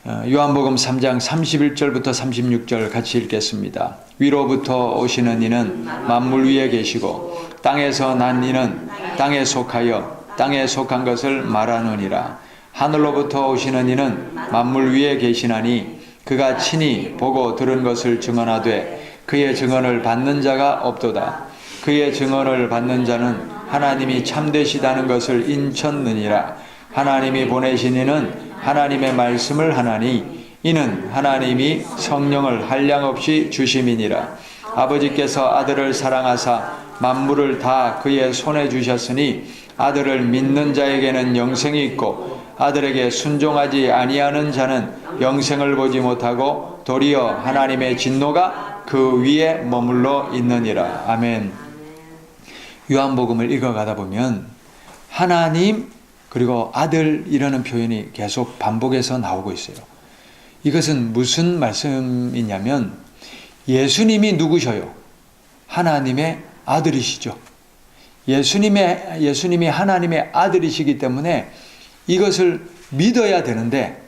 요한복음 3장 31절부터 36절 같이 읽겠습니다. 위로부터 오시는 이는 만물 위에 계시고 땅에서 난 이는 땅에 속하여 땅에 속한 것을 말하느니라. 하늘로부터 오시는 이는 만물 위에 계시나니 그가 친히 보고 들은 것을 증언하되 그의 증언을 받는 자가 없도다. 그의 증언을 받는 자는 하나님이 참되시다는 것을 인쳤느니라. 하나님이 보내신 이는 하나님의 말씀을 하나니 이는 하나님이 성령을 한량없이 주심이니라. 아버지께서 아들을 사랑하사 만물을 다 그의 손에 주셨으니 아들을 믿는 자에게는 영생이 있고 아들에게 순종하지 아니하는 자는 영생을 보지 못하고 도리어 하나님의 진노가 그 위에 머물러 있느니라. 아멘. 요한복음을 읽어가다 보면 하나님 그리고 아들이라는 표현이 계속 반복해서 나오고 있어요. 이것은 무슨 말씀이냐면 예수님이 누구셔요? 하나님의 아들이시죠. 예수님이 하나님의 아들이시기 때문에 이것을 믿어야 되는데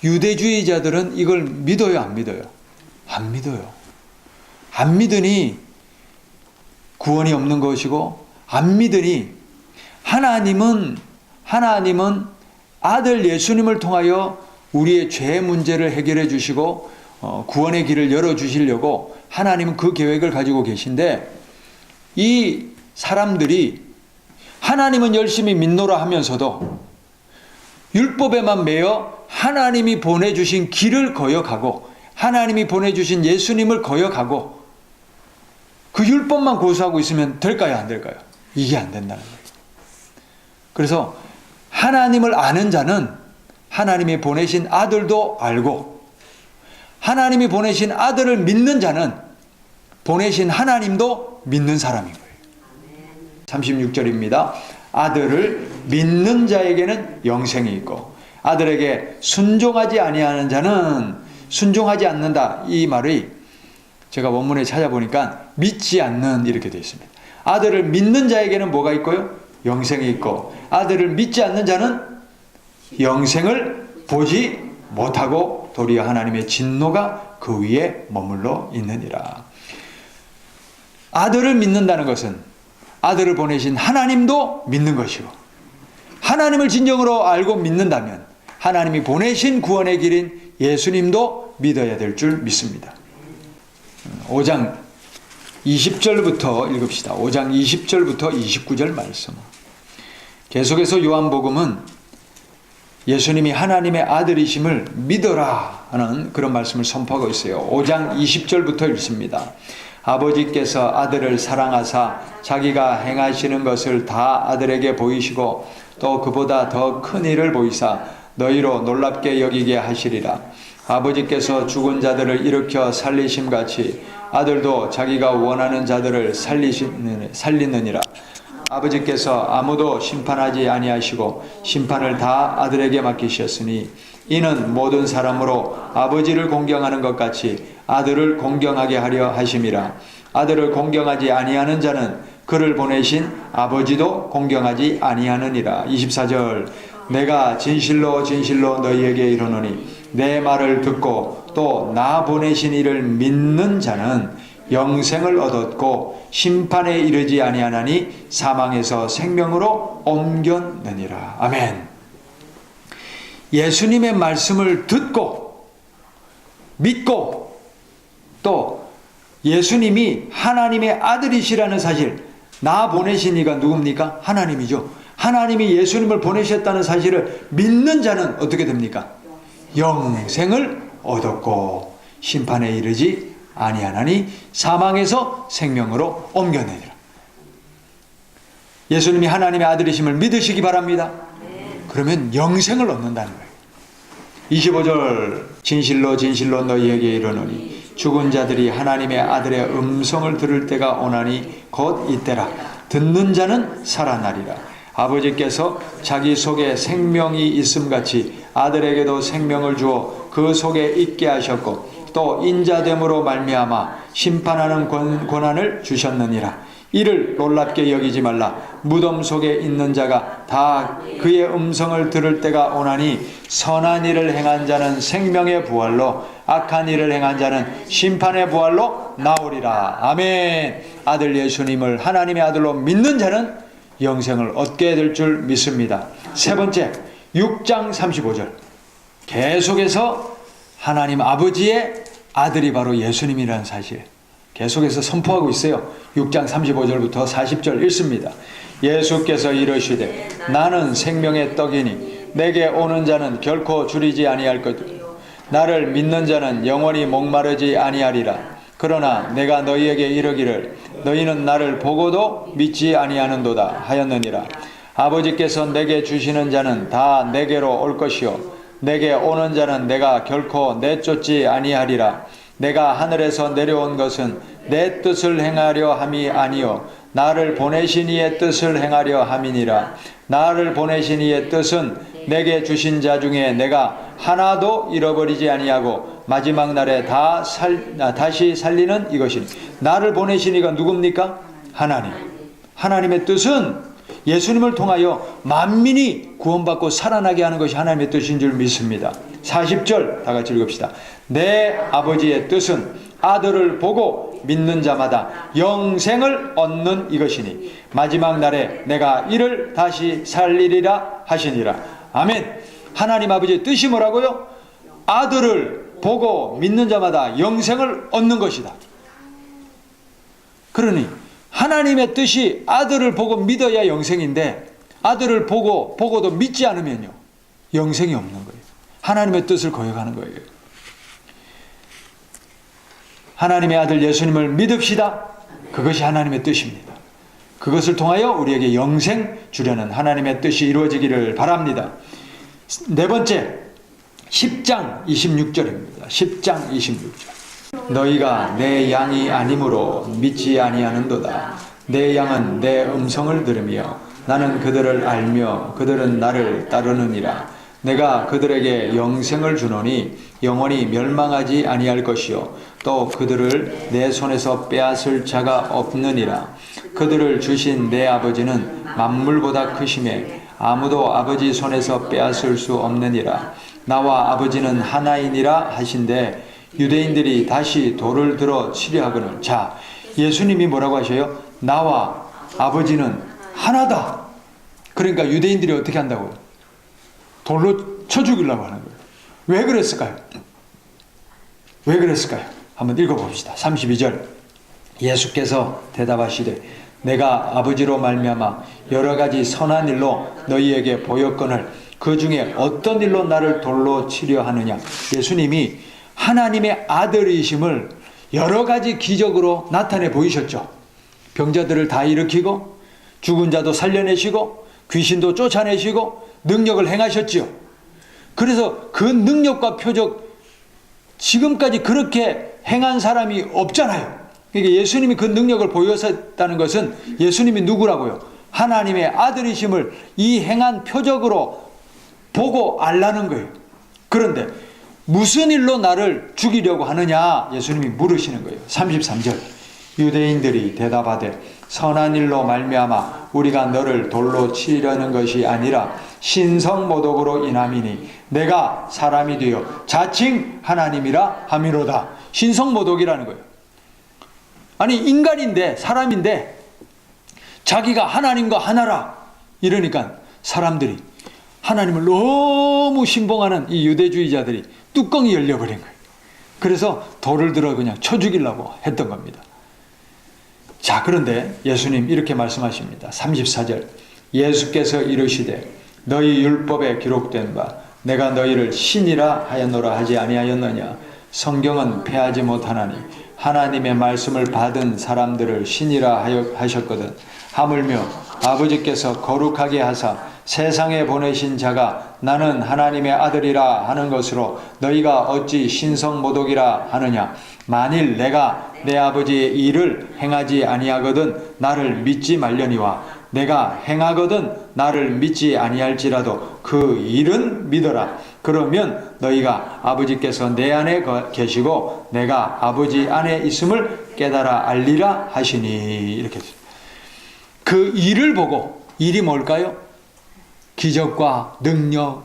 유대주의자들은 이걸 믿어요, 안 믿어요? 안 믿어요. 안 믿으니 구원이 없는 것이고 안 믿으니 하나님은 아들 예수님을 통하여 우리의 죄 문제를 해결해 주시고 구원의 길을 열어주시려고 하나님은 그 계획을 가지고 계신데 이 사람들이 하나님은 열심히 믿노라 하면서도 율법에만 매여 하나님이 보내주신 길을 거역하고 하나님이 보내주신 예수님을 거역하고 그 율법만 고수하고 있으면 될까요? 안 될까요? 이게 안 된다는 거예요. 그래서 하나님을 아는 자는 하나님이 보내신 아들도 알고 하나님이 보내신 아들을 믿는 자는 보내신 하나님도 믿는 사람인 거예요. 36절입니다. 아들을 믿는 자에게는 영생이 있고 아들에게 순종하지 아니하는 자는 순종하지 않는다. 이 말이 제가 원문에 찾아보니까 믿지 않는 이렇게 되어 있습니다. 아들을 믿는 자에게는 뭐가 있고요? 영생이 있고 아들을 믿지 않는 자는 영생을 보지 못하고 도리어 하나님의 진노가 그 위에 머물러 있느니라. 아들을 믿는다는 것은 아들을 보내신 하나님도 믿는 것이고 하나님을 진정으로 알고 믿는다면 하나님이 보내신 구원의 길인 예수님도 믿어야 될 줄 믿습니다. 5장 20절부터 읽읍시다. 5장 20절부터 29절 말씀. 계속해서 요한복음은 예수님이 하나님의 아들이심을 믿어라 하는 그런 말씀을 선포하고 있어요. 5장 20절부터 읽습니다. 아버지께서 아들을 사랑하사 자기가 행하시는 것을 다 아들에게 보이시고 또 그보다 더 큰 일을 보이사 너희로 놀랍게 여기게 하시리라. 아버지께서 죽은 자들을 일으켜 살리심같이 아들도 자기가 원하는 자들을 살리느니라. 아버지께서 아무도 심판하지 아니하시고 심판을 다 아들에게 맡기셨으니 이는 모든 사람으로 아버지를 공경하는 것 같이 아들을 공경하게 하려 하심이라. 아들을 공경하지 아니하는 자는 그를 보내신 아버지도 공경하지 아니하느니라. 24절. 내가 진실로 진실로 너희에게 이르노니 내 말을 듣고 또 나 보내신 이를 믿는 자는 영생을 얻었고 심판에 이르지 아니하나니 사망에서 생명으로 옮겼느니라. 아멘. 예수님의 말씀을 듣고 믿고 또 예수님이 하나님의 아들이시라는 사실, 나 보내신 이가 누굽니까? 하나님이죠. 하나님이 예수님을 보내셨다는 사실을 믿는 자는 어떻게 됩니까? 영생을 얻었고 심판에 이르지 아니하나니 사망에서 생명으로 옮겨내리라. 예수님이 하나님의 아들이심을 믿으시기 바랍니다. 그러면 영생을 얻는다는 거예요. 25절. 진실로 진실로 너희에게 이르노니 죽은 자들이 하나님의 아들의 음성을 들을 때가 오나니 곧 이때라. 듣는 자는 살아나리라. 아버지께서 자기 속에 생명이 있음같이 아들에게도 생명을 주어 그 속에 있게 하셨고 또 인자됨으로 말미암아 심판하는 권한을 주셨느니라. 이를 놀랍게 여기지 말라. 무덤 속에 있는 자가 다 그의 음성을 들을 때가 오나니 선한 일을 행한 자는 생명의 부활로 악한 일을 행한 자는 심판의 부활로 나오리라. 아멘. 아들 예수님을 하나님의 아들로 믿는 자는 영생을 얻게 될 줄 믿습니다. 세 번째, 6장 35절 계속해서 하나님 아버지의 아들이 바로 예수님이라는 사실 계속해서 선포하고 있어요. 6장 35절부터 40절 읽습니다. 예수께서 이르시되 나는 생명의 떡이니 내게 오는 자는 결코 줄이지 아니할 것 나를 믿는 자는 영원히 목마르지 아니하리라. 그러나 내가 너희에게 이르기를 너희는 나를 보고도 믿지 아니하는도다 하였느니라. 아버지께서 내게 주시는 자는 다 내게로 올 것이요 내게 오는 자는 내가 결코 내쫓지 아니하리라. 내가 하늘에서 내려온 것은 내 뜻을 행하려 함이 아니요 나를 보내신 이의 뜻을 행하려 함이니라. 나를 보내신 이의 뜻은 내게 주신 자 중에 내가 하나도 잃어버리지 아니하고 마지막 날에 다시 살리는 이것이니. 나를 보내신 이가 누굽니까? 하나님. 하나님의 뜻은 예수님을 통하여 만민이 구원받고 살아나게 하는 것이 하나님의 뜻인 줄 믿습니다. 40절 다 같이 읽읍시다. 내 아버지의 뜻은 아들을 보고 믿는 자마다 영생을 얻는 이것이니 마지막 날에 내가 이를 다시 살리리라 하시니라. 아멘. 하나님 아버지의 뜻이 뭐라고요? 아들을 보고 믿는 자마다 영생을 얻는 것이다. 그러니 하나님의 뜻이 아들을 보고 믿어야 영생인데 아들을 보고도 믿지 않으면요 영생이 없는 거예요. 하나님의 뜻을 거역하는 거예요. 하나님의 아들 예수님을 믿읍시다. 그것이 하나님의 뜻입니다. 그것을 통하여 우리에게 영생 주려는 하나님의 뜻이 이루어지기를 바랍니다. 네 번째 10장 26절입니다. 10장 26절 너희가 내 양이 아니므로 믿지 아니하는도다. 내 양은 내 음성을 들으며 나는 그들을 알며 그들은 나를 따르느니라. 내가 그들에게 영생을 주노니 영원히 멸망하지 아니할 것이요 또 그들을 내 손에서 빼앗을 자가 없느니라. 그들을 주신 내 아버지는 만물보다 크심에 아무도 아버지 손에서 빼앗을 수 없느니라. 나와 아버지는 하나이니라 하신대 유대인들이 다시 돌을 들어 치려 하거늘. 자, 예수님이 뭐라고 하셔요? 나와 아버지는 하나다. 그러니까 유대인들이 어떻게 한다고요? 돌로 쳐 죽이려고 하는 거예요. 왜 그랬을까요? 왜 그랬을까요? 한번 읽어봅시다. 32절 예수께서 대답하시되 내가 아버지로 말미암아 여러 가지 선한 일로 너희에게 보였거늘 그 중에 어떤 일로 나를 돌로 치려 하느냐. 예수님이 하나님의 아들이심을 여러 가지 기적으로 나타내 보이셨죠. 병자들을 다 일으키고 죽은 자도 살려내시고 귀신도 쫓아내시고 능력을 행하셨지요. 그래서 그 능력과 표적 지금까지 그렇게 행한 사람이 없잖아요. 그러니까 예수님이 그 능력을 보여줬다는 것은 예수님이 누구라고요? 하나님의 아들이심을 이 행한 표적으로 보고 알라는 거예요. 그런데 무슨 일로 나를 죽이려고 하느냐 예수님이 물으시는 거예요. 33절 유대인들이 대답하되 선한 일로 말미암아 우리가 너를 돌로 치려는 것이 아니라 신성모독으로 인함이니 내가 사람이 되어 자칭 하나님이라 함이로다. 신성모독이라는 거예요. 아니 인간인데 사람인데 자기가 하나님과 하나라 이러니까 사람들이 하나님을 너무 신봉하는 이 유대주의자들이 뚜껑이 열려버린 거예요. 그래서 돌을 들어 그냥 쳐 죽이려고 했던 겁니다. 자, 그런데 예수님 이렇게 말씀하십니다. 34절 예수께서 이르시되 너희 율법에 기록된 바 내가 너희를 신이라 하였노라 하지 아니하였느냐. 성경은 패하지 못하나니 하나님의 말씀을 받은 사람들을 신이라 하셨거든. 하물며 아버지께서 거룩하게 하사 세상에 보내신 자가 나는 하나님의 아들이라 하는 것으로 너희가 어찌 신성모독이라 하느냐. 만일 내가 내 아버지의 일을 행하지 아니하거든 나를 믿지 말려니와 내가 행하거든 나를 믿지 아니할지라도 그 일은 믿어라. 그러면 너희가 아버지께서 내 안에 계시고 내가 아버지 안에 있음을 깨달아 알리라 하시니. 이렇게 그 일을 보고, 일이 뭘까요? 기적과 능력.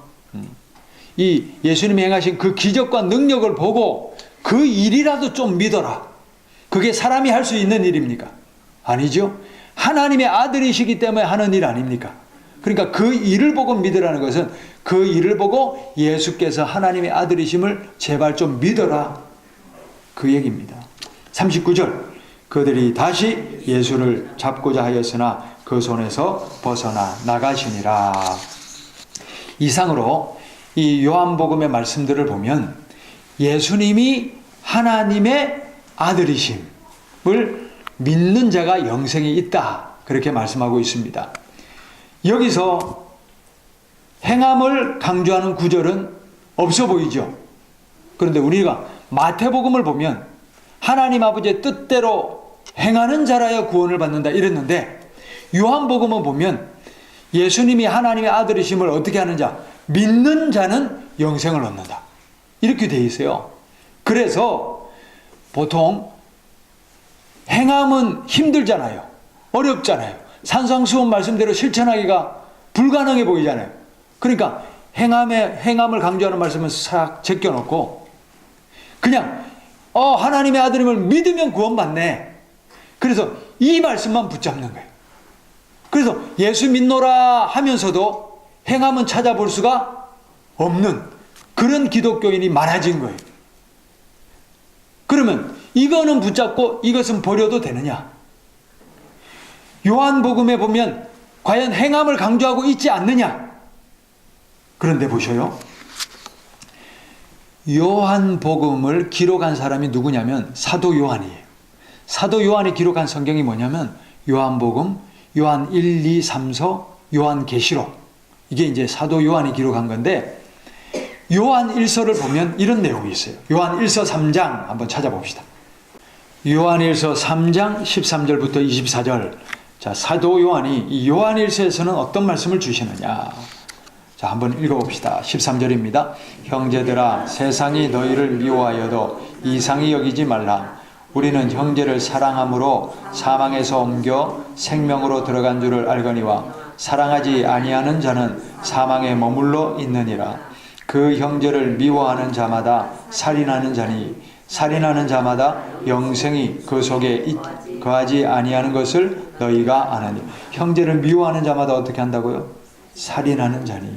이 예수님이 행하신 그 기적과 능력을 보고 그 일이라도 좀 믿어라. 그게 사람이 할 수 있는 일입니까? 아니죠. 하나님의 아들이시기 때문에 하는 일 아닙니까? 그러니까 그 일을 보고 믿으라는 것은 그 일을 보고 예수께서 하나님의 아들이심을 제발 좀 믿어라. 그 얘기입니다. 39절. 그들이 다시 예수를 잡고자 하였으나 그 손에서 벗어나 나가시니라. 이상으로 이 요한복음의 말씀들을 보면 예수님이 하나님의 아들이심을 믿는 자가 영생이 있다. 그렇게 말씀하고 있습니다. 여기서 행함을 강조하는 구절은 없어 보이죠. 그런데 우리가 마태복음을 보면 하나님 아버지의 뜻대로 행하는 자라야 구원을 받는다 이랬는데, 요한복음을 보면 예수님이 하나님의 아들이심을 어떻게 하는 자? 믿는 자는 영생을 얻는다. 이렇게 되어 있어요. 그래서 보통 행함은 힘들잖아요. 어렵잖아요. 산상수훈 말씀대로 실천하기가 불가능해 보이잖아요. 그러니까 행함을 강조하는 말씀은 싹 제껴놓고 그냥 하나님의 아들임을 믿으면 구원받네. 그래서 이 말씀만 붙잡는 거예요. 그래서 예수 믿노라 하면서도 행함은 찾아볼 수가 없는 그런 기독교인이 많아진 거예요. 그러면 이거는 붙잡고 이것은 버려도 되느냐? 요한복음에 보면 과연 행함을 강조하고 있지 않느냐? 그런데 보셔요. 요한복음을 기록한 사람이 누구냐면 사도 요한이에요. 사도 요한이 기록한 성경이 뭐냐면 요한복음, 요한 1, 2, 3서, 요한계시록. 이게 이제 사도 요한이 기록한 건데, 요한 1서를 보면 이런 내용이 있어요. 요한 1서 3장 한번 찾아봅시다. 요한 1서 3장 13절부터 24절. 자, 사도 요한이 이 요한 1서에서는 어떤 말씀을 주시느냐. 자, 한번 읽어봅시다. 13절입니다. 형제들아, 세상이 너희를 미워하여도 이상히 여기지 말라. 우리는 형제를 사랑함으로 사망에서 옮겨 생명으로 들어간 줄을 알거니와 사랑하지 아니하는 자는 사망에 머물러 있느니라. 그 형제를 미워하는 자마다 살인하는 자니 살인하는 자마다 영생이 그 속에 거하지 아니하는 것을 너희가 아느니. 형제를 미워하는 자마다 어떻게 한다고요? 살인하는 자니.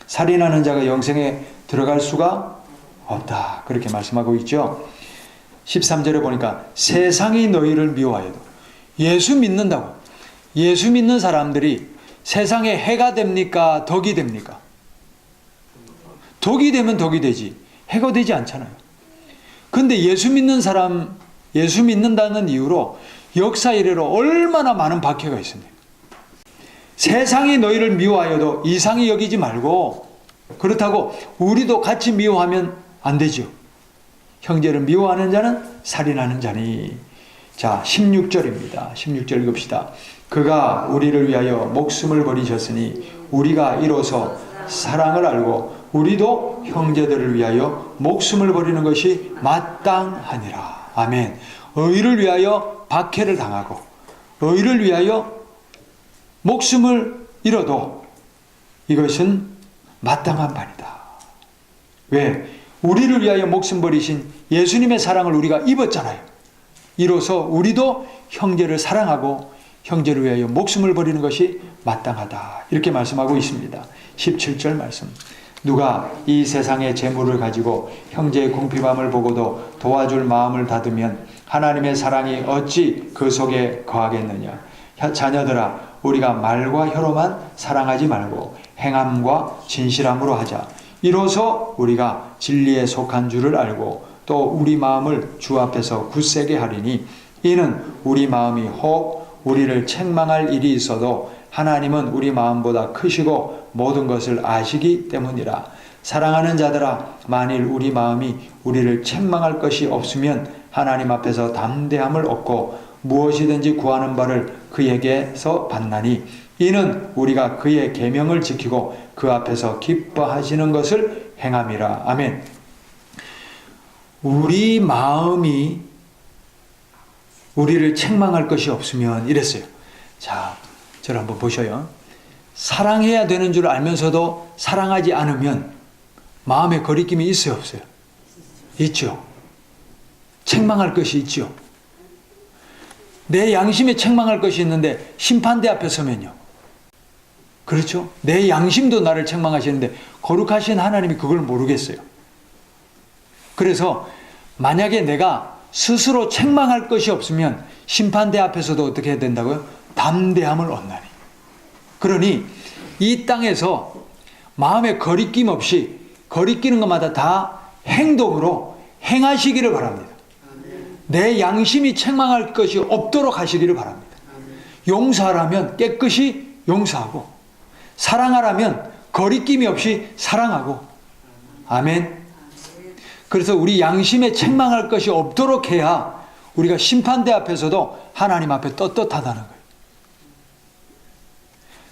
살인하는 자가 영생에 들어갈 수가 없다. 그렇게 말씀하고 있죠. 13절에 보니까 세상이 너희를 미워하여도, 예수 믿는다고, 예수 믿는 사람들이 세상에 해가 됩니까? 덕이 됩니까? 덕이 되면 덕이 되지 해가 되지 않잖아요. 근데 예수 믿는 사람, 예수 믿는다는 이유로 역사 이래로 얼마나 많은 박해가 있습니까? 세상이 너희를 미워하여도 이상히 여기지 말고, 그렇다고 우리도 같이 미워하면 안 되죠. 형제를 미워하는 자는 살인하는 자니. 자, 16절입니다. 16절 읽읍시다. 그가 우리를 위하여 목숨을 버리셨으니 우리가 이로써 사랑을 알고 우리도 형제들을 위하여 목숨을 버리는 것이 마땅하니라. 아멘. 의를 위하여 박해를 당하고 의를 위하여 목숨을 잃어도 이것은 마땅한 바이다. 왜? 우리를 위하여 목숨 버리신 예수님의 사랑을 우리가 입었잖아요. 이로써 우리도 형제를 사랑하고 형제를 위하여 목숨을 버리는 것이 마땅하다. 이렇게 말씀하고 있습니다. 17절 말씀. 누가 이 세상의 재물을 가지고 형제의 궁핍함을 보고도 도와줄 마음을 닫으면 하나님의 사랑이 어찌 그 속에 거하겠느냐. 자녀들아, 우리가 말과 혀로만 사랑하지 말고 행함과 진실함으로 하자. 이로써 우리가 진리에 속한 줄을 알고 또 우리 마음을 주 앞에서 굳세게 하리니, 이는 우리 마음이 혹 우리를 책망할 일이 있어도 하나님은 우리 마음보다 크시고 모든 것을 아시기 때문이라. 사랑하는 자들아, 만일 우리 마음이 우리를 책망할 것이 없으면 하나님 앞에서 담대함을 얻고 무엇이든지 구하는 바를 그에게서 받나니, 이는 우리가 그의 계명을 지키고 그 앞에서 기뻐하시는 것을 행함이라. 아멘. 우리 마음이 우리를 책망할 것이 없으면 이랬어요. 자, 저를 한번 보셔요. 사랑해야 되는 줄 알면서도 사랑하지 않으면 마음에 거리낌이 있어요, 없어요? 있죠. 책망할 것이 있죠. 내 양심에 책망할 것이 있는데 심판대 앞에 서면요. 그렇죠? 내 양심도 나를 책망하시는데 거룩하신 하나님이 그걸 모르겠어요. 그래서 만약에 내가 스스로 책망할 것이 없으면 심판대 앞에서도 어떻게 해야 된다고요? 담대함을 얻나니. 그러니 이 땅에서 마음에 거리낌 없이 거리끼는 것마다 다 행동으로 행하시기를 바랍니다. 내 양심이 책망할 것이 없도록 하시기를 바랍니다. 용서하라면 깨끗이 용서하고 사랑하라면 거리낌이 없이 사랑하고. 아멘. 그래서 우리 양심에 책망할 것이 없도록 해야 우리가 심판대 앞에서도 하나님 앞에 떳떳하다는 거예요.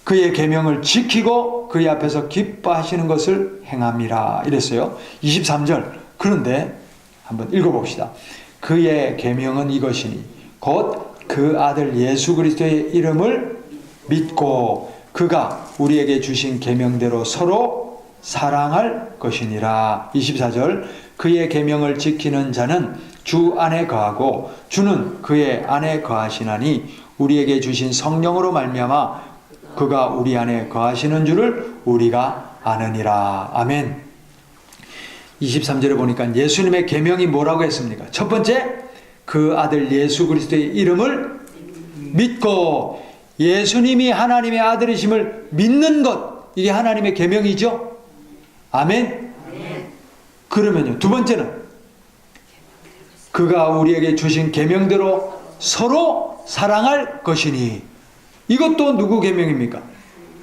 그의 계명을 지키고 그의 앞에서 기뻐하시는 것을 행함이라 이랬어요. 23절. 그런데 한번 읽어봅시다. 그의 계명은 이것이니 곧 그 아들 예수 그리스도의 이름을 믿고 그가 우리에게 주신 계명대로 서로 사랑할 것이니라. 24절. 그의 계명을 지키는 자는 주 안에 거하고 주는 그의 안에 거하시나니 우리에게 주신 성령으로 말미암아 그가 우리 안에 거하시는 줄을 우리가 아느니라. 아멘. 23절에 보니까 예수님의 계명이 뭐라고 했습니까? 첫 번째, 그 아들 예수 그리스도의 이름을 믿고 예수님이 하나님의 아들이심을 믿는 것, 이게 하나님의 계명이죠. 아멘. 그러면요, 두 번째는 그가 우리에게 주신 계명대로 서로 사랑할 것이니. 이것도 누구 계명입니까?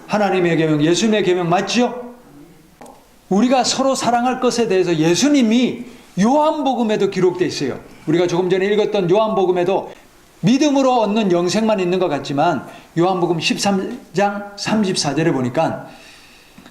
하나님의 계명, 예수님의 계명 맞죠? 우리가 서로 사랑할 것에 대해서 예수님이 요한복음에도 기록되어 있어요. 우리가 조금 전에 읽었던 요한복음에도 믿음으로 얻는 영생만 있는 것 같지만 요한복음 13장 34절에 보니까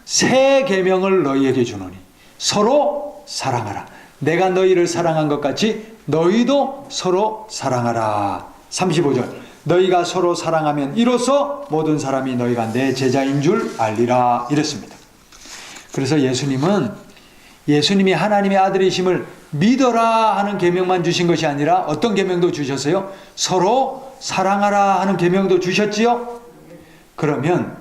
새 계명을 너희에게 주노니 서로 사랑하라. 내가 너희를 사랑한 것 같이 너희도 서로 사랑하라. 35절. 너희가 서로 사랑하면 이로써 모든 사람이 너희가 내 제자인 줄 알리라. 이랬습니다. 그래서 예수님이 하나님의 아들이심을 믿어라 하는 계명만 주신 것이 아니라 어떤 계명도 주셨어요? 서로 사랑하라 하는 계명도 주셨지요? 그러면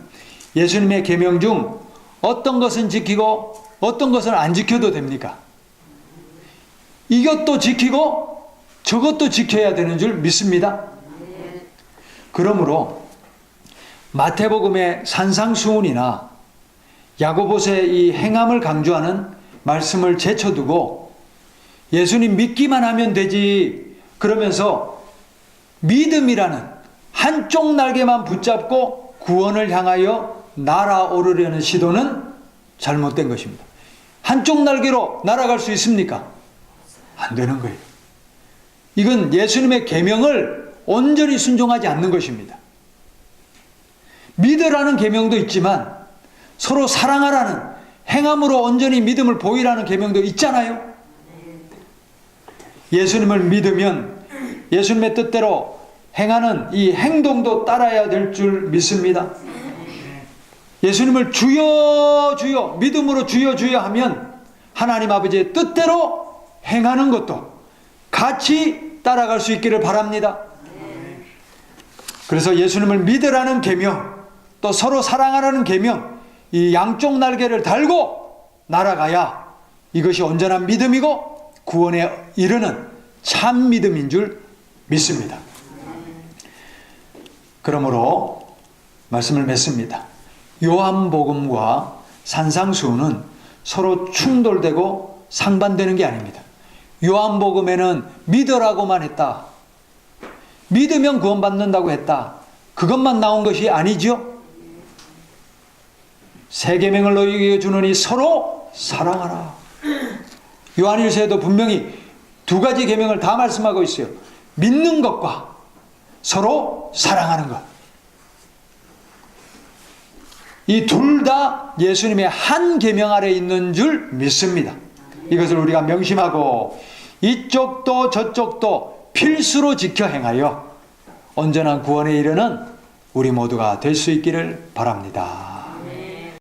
예수님의 계명 중 어떤 것은 지키고 어떤 것은 안 지켜도 됩니까? 이것도 지키고 저것도 지켜야 되는 줄 믿습니다. 그러므로 마태복음의 산상수훈이나 야고보서의 이 행함을 강조하는 말씀을 제쳐두고 예수님 믿기만 하면 되지 그러면서 믿음이라는 한쪽 날개만 붙잡고 구원을 향하여 날아오르려는 시도는 잘못된 것입니다. 한쪽 날개로 날아갈 수 있습니까? 안 되는 거예요. 이건 예수님의 계명을 온전히 순종하지 않는 것입니다. 믿으라는 계명도 있지만 서로 사랑하라는 행함으로 온전히 믿음을 보이라는 계명도 있잖아요. 예수님을 믿으면 예수님의 뜻대로 행하는 이 행동도 따라야 될 줄 믿습니다. 예수님을 주여 주여 믿음으로 주여 주여 하면 하나님 아버지의 뜻대로 행하는 것도 같이 따라갈 수 있기를 바랍니다. 그래서 예수님을 믿으라는 계명, 또 서로 사랑하라는 계명, 이 양쪽 날개를 달고 날아가야 이것이 온전한 믿음이고 구원에 이르는 참 믿음인 줄 믿습니다. 그러므로 말씀을 맺습니다. 요한복음과 산상수훈은 서로 충돌되고 상반되는 게 아닙니다. 요한복음에는 믿으라고만 했다. 믿으면 구원받는다고 했다. 그것만 나온 것이 아니죠. 새 계명을 너희에게 주노니 서로 사랑하라. 요한일서에도 분명히 두 가지 계명을 다 말씀하고 있어요. 믿는 것과 서로 사랑하는 것. 이 둘 다 예수님의 한 계명 아래 있는 줄 믿습니다. 이것을 우리가 명심하고 이쪽도 저쪽도 필수로 지켜 행하여 온전한 구원에 이르는 우리 모두가 될 수 있기를 바랍니다.